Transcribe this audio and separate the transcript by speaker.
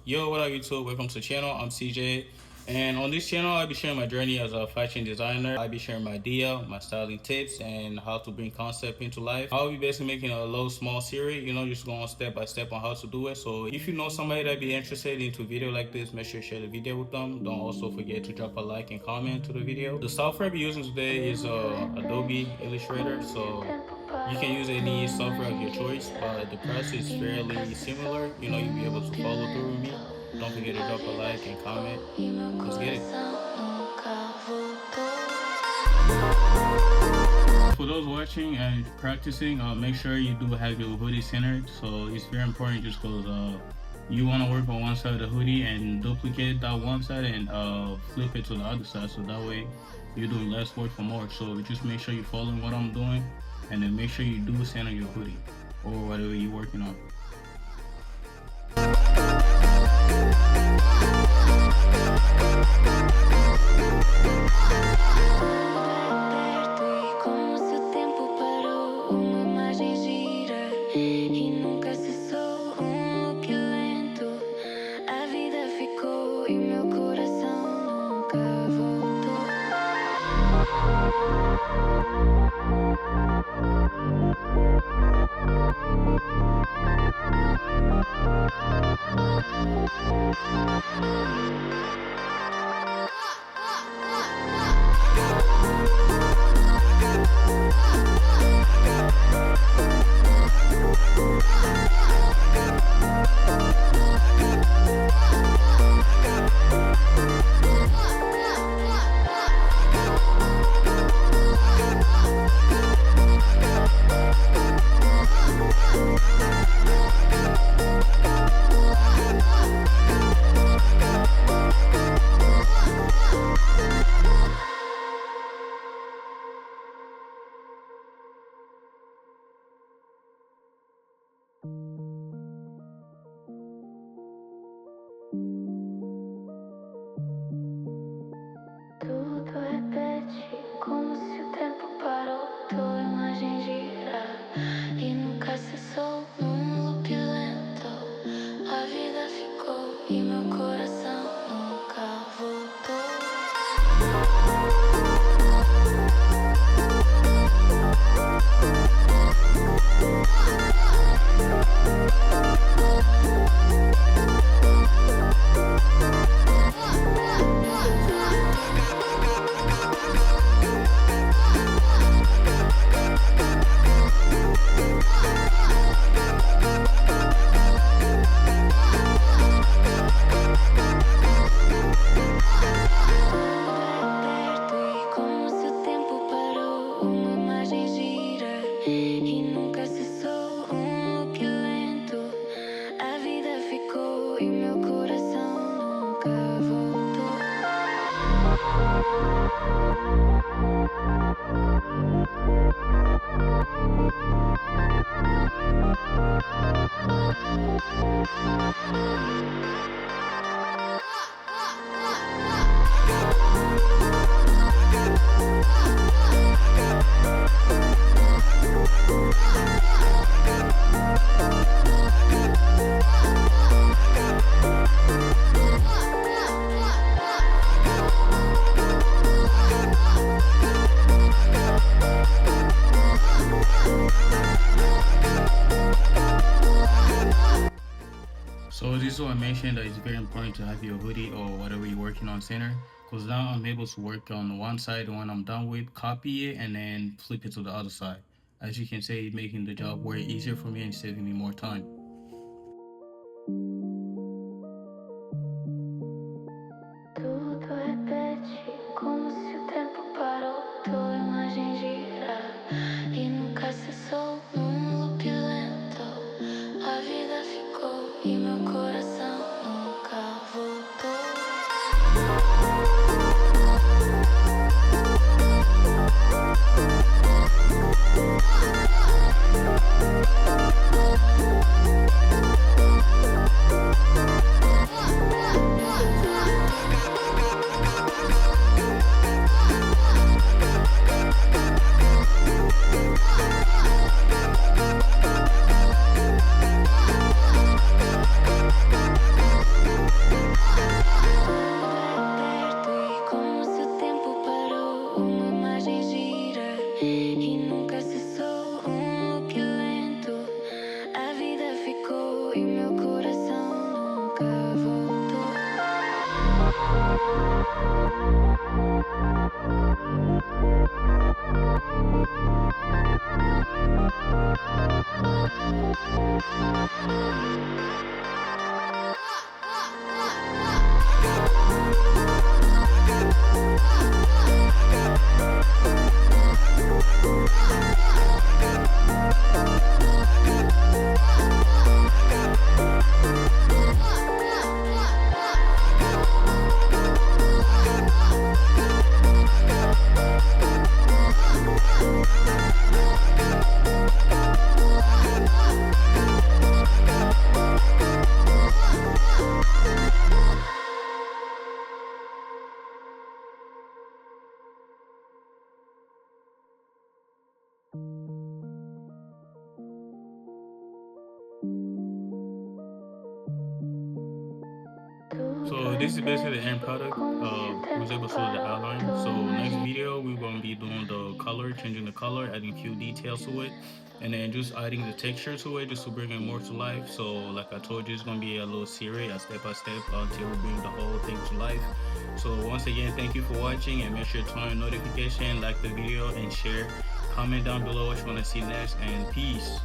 Speaker 1: Yo, what up, YouTube? Welcome to the channel. I'm CJ, and on this channel, I'll be sharing my journey as a fashion designer. I'll be sharing my idea, my styling tips, and how to bring concept into life. I'll be basically making a low, small series, just going step by step on how to do it. So if you know somebody that be interested into video like this, make sure you share the video with them. Don't also forget to drop a like and comment to the video. The software I'll be using today is Adobe Illustrator. So you can use any software of your choice, but the process is fairly similar. You'll be able to follow through with me. Don't forget to drop a like and comment. Let's get it. For those watching and practicing, make sure you do have your hoodie centered. So it's very important just because you want to work on one side of the hoodie and duplicate that one side and flip it to the other side. So that way you're doing less work for more. So just make sure you're following what I'm doing, and then make sure you do center your hoodie or whatever you're working on. So this is what I mentioned, that it's very important to have your hoodie or whatever you're working on center, because now I'm able to work on one side when I'm done with, copy it, and then flip it to the other side. As you can see, making the job way easier for me and saving me more time. So this is basically the end product. We was able to show the outline. So next video we're gonna be doing the color, changing the color, adding a few details to it, and then just adding the texture to it, just to bring it more to life. So like I told you, it's gonna be a little series, a step by step, until we bring the whole thing to life. So once again, thank you for watching, and make sure to turn on notification, like the video, and share. Comment down below what you want to see next, and peace.